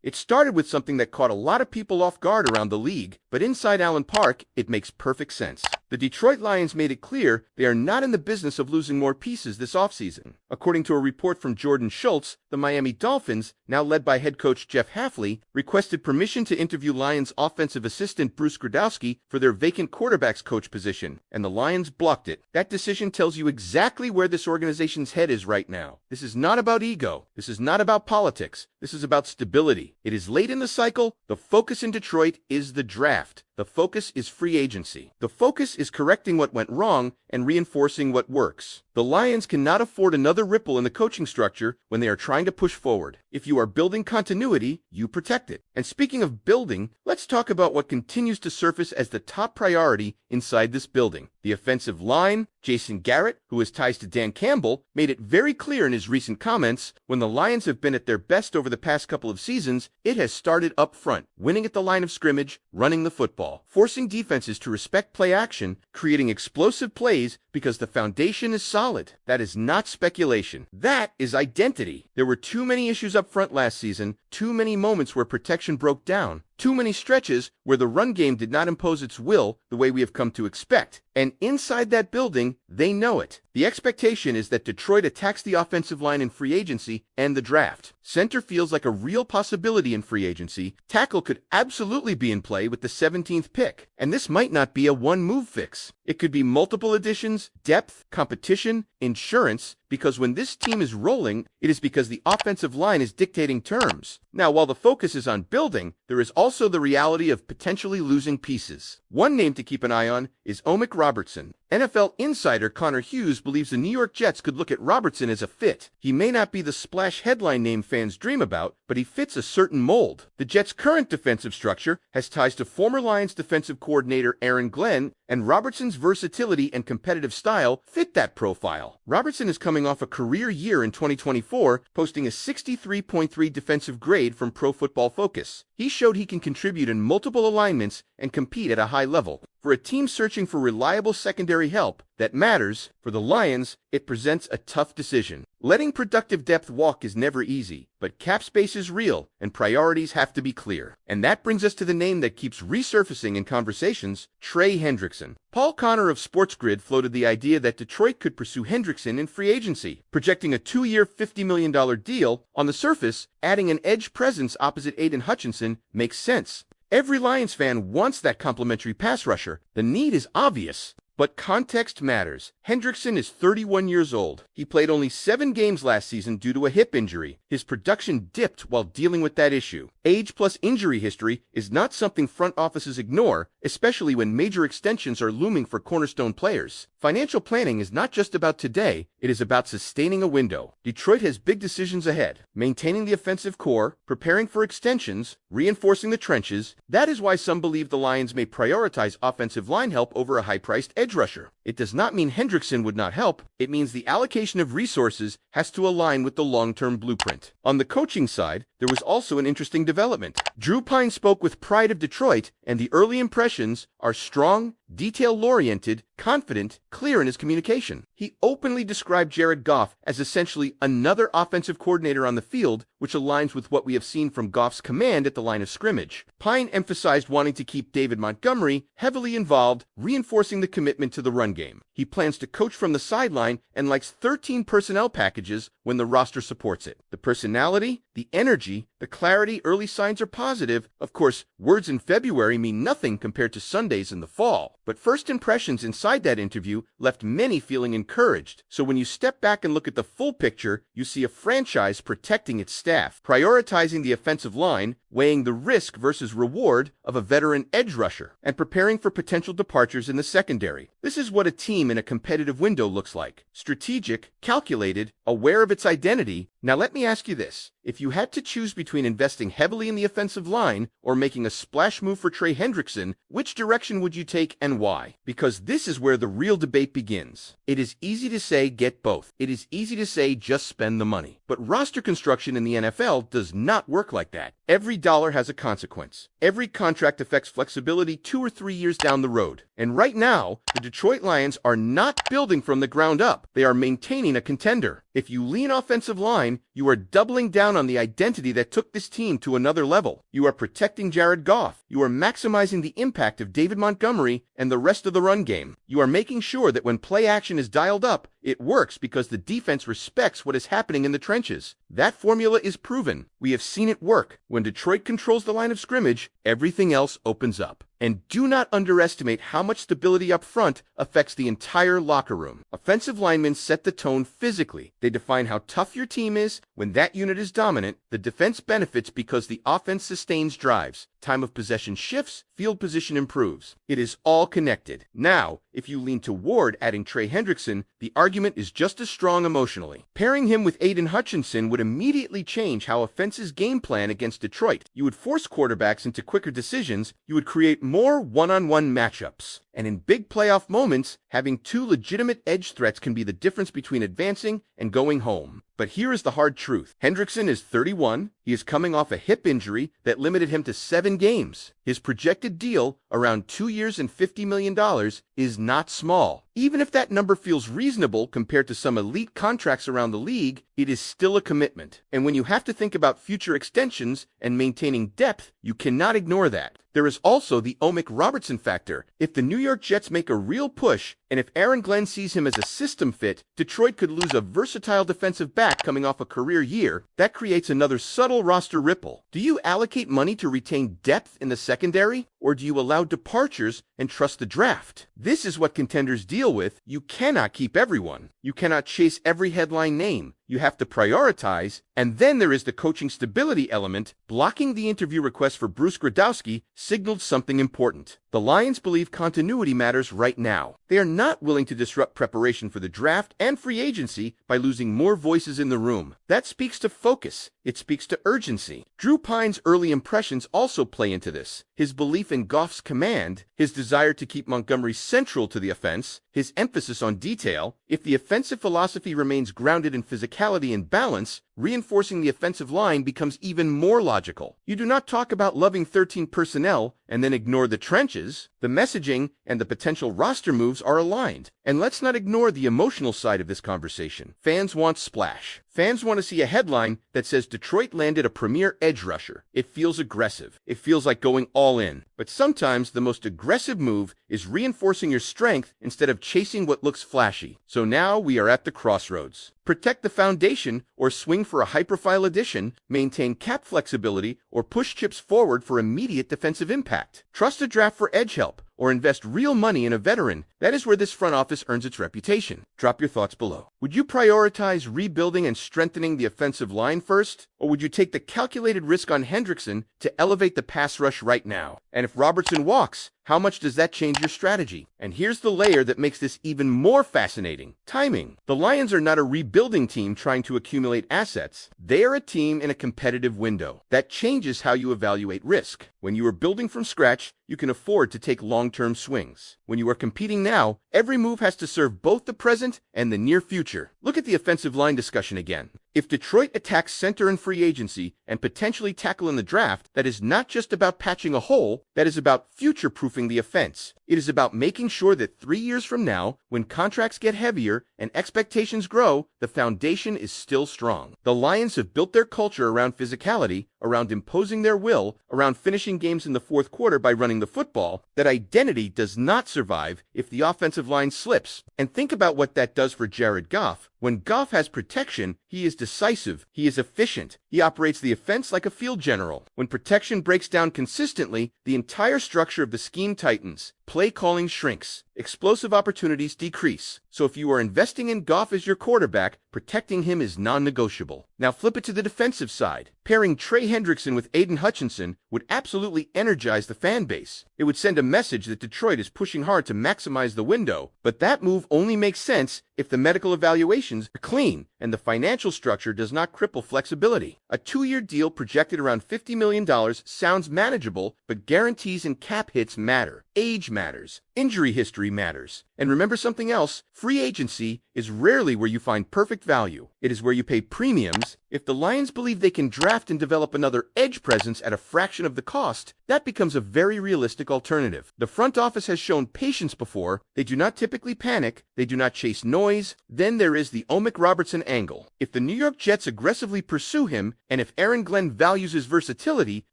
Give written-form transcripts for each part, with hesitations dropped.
It started with something that caught a lot of people off guard around the league, but inside Allen Park, it makes perfect sense. The Detroit Lions made it clear they are not in the business of losing more pieces this offseason. According to a report from Jordan Schultz, the Miami Dolphins, now led by head coach Jeff Hafley, requested permission to interview Lions offensive assistant Bruce Gradowski for their vacant quarterbacks coach position, and the Lions blocked it. That decision tells you exactly where this organization's head is right now. This is not about ego. This is not about politics. This is about stability. It is late in the cycle. The focus in Detroit is the draft. The focus is free agency. The focus is correcting what went wrong and reinforcing what works. The Lions cannot afford another ripple in the coaching structure when they are trying to push forward. If you are building continuity, you protect it. And speaking of building, let's talk about what continues to surface as the top priority inside this building. The offensive line. Jason Garrett, who has ties to Dan Campbell, made it very clear in his recent comments, when the Lions have been at their best over the past couple of seasons, it has started up front, winning at the line of scrimmage, running the football, forcing defenses to respect play action, creating explosive plays because the foundation is solid. That is not speculation. That is identity. There were too many issues up front last season, too many moments where protection broke down, too many stretches where the run game did not impose its will the way we have come to expect. And inside that building, they know it. The expectation is that Detroit attacks the offensive line in free agency and the draft. Center feels like a real possibility in free agency. Tackle could absolutely be in play with the 17th pick. And this might not be a one-move fix. It could be multiple additions, depth, competition, insurance, because when this team is rolling, it is because the offensive line is dictating terms. Now, while the focus is on building, there is also the reality of potentially losing pieces. One name to keep an eye on is Omick Robertson. NFL insider Connor Hughes believes the New York Jets could look at Robertson as a fit. He may not be the splash headline name fans dream about, but he fits a certain mold. The Jets' current defensive structure has ties to former Lions defensive coordinator Aaron Glenn, and Robertson's versatility and competitive style fit that profile. Robertson is coming off a career year in 2024, posting a 63.3 defensive grade from Pro Football Focus. He showed he can contribute in multiple alignments and compete at a high level. For a team searching for reliable secondary help that matters, for the Lions, it presents a tough decision. Letting productive depth walk is never easy, but cap space is real, and priorities have to be clear. And that brings us to the name that keeps resurfacing in conversations, Trey Hendrickson. Paul Connor of SportsGrid floated the idea that Detroit could pursue Hendrickson in free agency, projecting a 2-year, $50 million deal. On the surface, adding an edge presence opposite Aiden Hutchinson makes sense. Every Lions fan wants that complimentary pass rusher. The need is obvious. But context matters. Hendrickson is 31 years old. He played only 7 games last season due to a hip injury. His production dipped while dealing with that issue. Age plus injury history is not something front offices ignore, especially when major extensions are looming for cornerstone players. Financial planning is not just about today, it is about sustaining a window. Detroit has big decisions ahead. Maintaining the offensive core, preparing for extensions, reinforcing the trenches. That is why some believe the Lions may prioritize offensive line help over a high-priced edge rusher. It does not mean Hendrickson would not help. It means the allocation of resources has to align with the long-term blueprint. On the coaching side, there was also an interesting development. Drew Pine spoke with pride of Detroit, and the early impressions are strong, detail-oriented, confident, clear in his communication. He openly described Jared Goff as essentially another offensive coordinator on the field, which aligns with what we have seen from Goff's command at the line of scrimmage. Pine emphasized wanting to keep David Montgomery heavily involved, reinforcing the commitment to the run game. He plans to coach from the sideline and likes 13 personnel packages when the roster supports it. The personality, the energy, the clarity, early signs are positive. Of course, words in February mean nothing compared to Sundays in the fall. But first impressions inside that interview left many feeling encouraged. So when you step back and look at the full picture, you see a franchise protecting its staff, prioritizing the offensive line, weighing the risk versus reward of a veteran edge rusher, and preparing for potential departures in the secondary. This is what a team in a competitive window looks like. Strategic, calculated, aware of its identity. Now let me ask you this. If you had to choose between investing heavily in the offensive line or making a splash move for Trey Hendrickson, which direction would you take and why? Because this is where the real debate begins. It is easy to say get both. It is easy to say just spend the money. But roster construction in the NFL does not work like that. Every dollar has a consequence. Every contract affects flexibility 2 or 3 years down the road. And right now, the Detroit Lions are not building from the ground up. They are maintaining a contender. If you lean offensive line, line, you are doubling down on the identity that took this team to another level. You are protecting Jared Goff. You are maximizing the impact of David Montgomery and the rest of the run game. You are making sure that when play action is dialed up, it works because the defense respects what is happening in the trenches. That formula is proven. We have seen it work. When Detroit controls the line of scrimmage, everything else opens up. And do not underestimate how much stability up front affects the entire locker room. Offensive linemen set the tone physically. They define how tough your team is. When that unit is dominant, the defense benefits because the offense sustains drives. Time of possession shifts, field position improves. It is all connected. Now, if you lean toward adding Trey Hendrickson, the argument is just as strong emotionally. Pairing him with Aiden Hutchinson would immediately change how offenses game plan against Detroit. You would force quarterbacks into quicker decisions. You would create more one-on-one matchups. And in big playoff moments, having two legitimate edge threats can be the difference between advancing and going home. But here is the hard truth. Hendrickson is 31. He is coming off a hip injury that limited him to 7 games. His projected deal, around 2 years and $50 million, is not small. Even if that number feels reasonable compared to some elite contracts around the league, it is still a commitment. And when you have to think about future extensions and maintaining depth, you cannot ignore that. There is also the Omick Robertson factor. If the New York Jets make a real push, and if Aaron Glenn sees him as a system fit, Detroit could lose a versatile defensive back coming off a career year. That creates another subtle roster ripple. Do you allocate money to retain depth in the secondary, or do you allow departures and trust the draft? This is what contenders deal with. You cannot keep everyone. You cannot chase every headline name. You have to prioritize, and then there is the coaching stability element. Blocking the interview request for Bruce Gradowski signaled something important. The Lions believe continuity matters right now. They are not willing to disrupt preparation for the draft and free agency by losing more voices in the room. That speaks to focus. It speaks to urgency. Drew Pine's early impressions also play into this. His belief in Goff's command, his desire to keep Montgomery central to the offense, his emphasis on detail. If the offensive philosophy remains grounded in physicality and balance, reinforcing the offensive line becomes even more logical. You do not talk about loving 13 personnel and then ignore the trenches. The messaging and the potential roster moves are aligned. And let's not ignore the emotional side of this conversation. Fans want splash. Fans want to see a headline that says Detroit landed a premier edge rusher. It feels aggressive. It feels like going all in. But sometimes the most aggressive move is reinforcing your strength instead of chasing what looks flashy. So now we are at the crossroads. Protect the foundation or swing for a high-profile addition, maintain cap flexibility, or push chips forward for immediate defensive impact. Trust a draft for edge help, or invest real money in a veteran. That is where this front office earns its reputation. Drop your thoughts below. Would you prioritize rebuilding and strengthening the offensive line first, or would you take the calculated risk on Hendrickson to elevate the pass rush right now? And if Robertson walks, how much does that change your strategy? And here's the layer that makes this even more fascinating. Timing. The Lions are not a rebuilding team trying to accumulate assets. They are a team in a competitive window. That changes how you evaluate risk. When you are building from scratch, you can afford to take long-term swings. When you are competing now, every move has to serve both the present and the near future. Look at the offensive line discussion again. If Detroit attacks center in free agency and potentially tackle in the draft, that is not just about patching a hole, that is about future-proofing the offense. It is about making sure that 3 years from now, when contracts get heavier and expectations grow, the foundation is still strong. The Lions have built their culture around physicality, around imposing their will, around finishing games in the fourth quarter by running the football. That identity does not survive if the offensive line slips. And think about what that does for Jared Goff. When Goff has protection, he is decisive, he is efficient, he operates the offense like a field general. When protection breaks down consistently, the entire structure of the scheme tightens. Play calling shrinks. Explosive opportunities decrease. So if you are investing in Goff as your quarterback, protecting him is non-negotiable. Now flip it to the defensive side. Pairing Trey Hendrickson with Aiden Hutchinson would absolutely energize the fan base. It would send a message that Detroit is pushing hard to maximize the window. But that move only makes sense if the medical evaluations are clean and the financial structure does not cripple flexibility. A 2-year deal projected around $50 million sounds manageable, but guarantees and cap hits matter. Age matters. Injury history matters. And remember something else, free agency is rarely where you find perfect value. It is where you pay premiums. If the Lions believe they can draft and develop another edge presence at a fraction of the cost, that becomes a very realistic alternative. The front office has shown patience before. They do not typically panic. They do not chase noise. Then there is the Omick Robertson angle. If the New York Jets aggressively pursue him, and if Aaron Glenn values his versatility,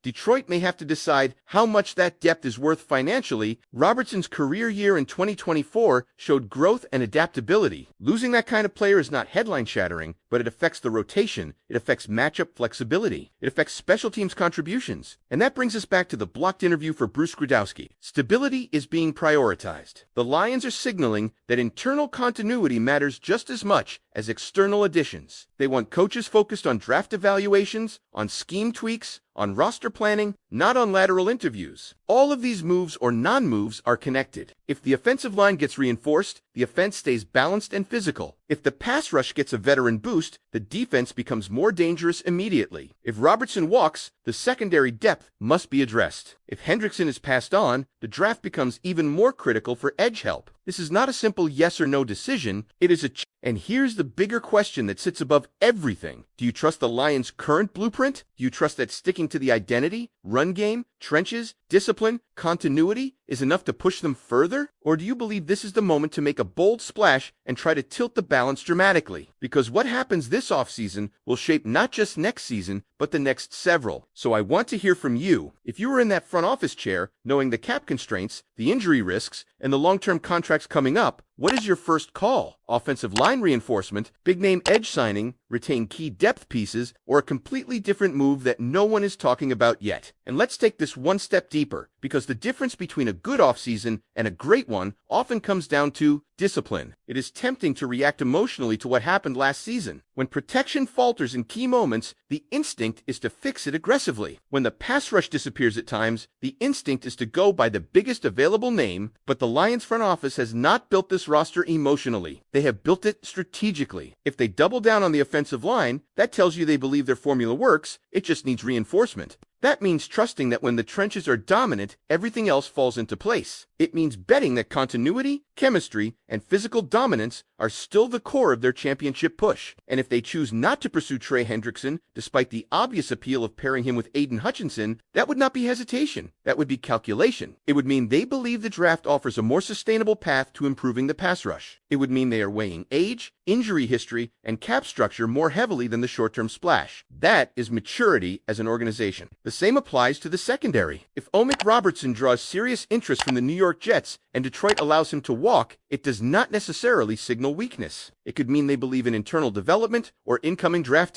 Detroit may have to decide how much that depth is worth financially. Robertson's career year in 2024 showed growth and adaptability. Losing that kind of player is not headline-shattering, but it affects the rotation. It affects matchup flexibility. It affects special teams contributions. And that brings us back to the blocked interview for Bruce Gradowski. Stability is being prioritized. The Lions are signaling that internal continuity matters just as much as external additions. They want coaches focused on draft evaluations, on scheme tweaks, on roster planning, not on lateral interviews. All of these moves or non-moves are connected. If the offensive line gets reinforced, the offense stays balanced and physical. If the pass rush gets a veteran boost, the defense becomes more dangerous immediately. If Robertson walks, the secondary depth must be addressed. If Hendrickson is passed on, the draft becomes even more critical for edge help. This is not a simple yes or no decision. It is a And here's the bigger question that sits above everything. Do you trust the Lions' current blueprint? Do you trust that sticking to the identity, run game, trenches, discipline, continuity is enough to push them further? Or do you believe this is the moment to make a bold splash and try to tilt the balance dramatically? Because what happens this offseason will shape not just next season, but the next several. So I want to hear from you. If you were in that front office chair, knowing the cap constraints, the injury risks, and the long-term contracts coming up, what is your first call? Offensive line reinforcement, big-name edge signing, retain key depth pieces, or a completely different move that no one is talking about yet? And let's take this one step deeper, because the difference between a good offseason and a great one often comes down to discipline. It is tempting to react emotionally to what happened last season. When protection falters in key moments, the instinct is to fix it aggressively. When the pass rush disappears at times, the instinct is to go by the biggest available name, but the Lions front office has not built this roster emotionally. They have built it strategically. If they double down on the offensive line, that tells you they believe their formula works. It just needs reinforcement. That means trusting that when the trenches are dominant, everything else falls into place. It means betting that continuity, chemistry, and physical dominance are still the core of their championship push. And if they choose not to pursue Trey Hendrickson, despite the obvious appeal of pairing him with Aiden Hutchinson, that would not be hesitation. That would be calculation. It would mean they believe the draft offers a more sustainable path to improving the pass rush. It would mean they are weighing age, injury history, and cap structure more heavily than the short-term splash. That is maturity as an organization. The same applies to the secondary. If Omick Robertson draws serious interest from the New York Jets and Detroit allows him to walk, it does not necessarily signal weakness. It could mean they believe in internal development or incoming draft talent.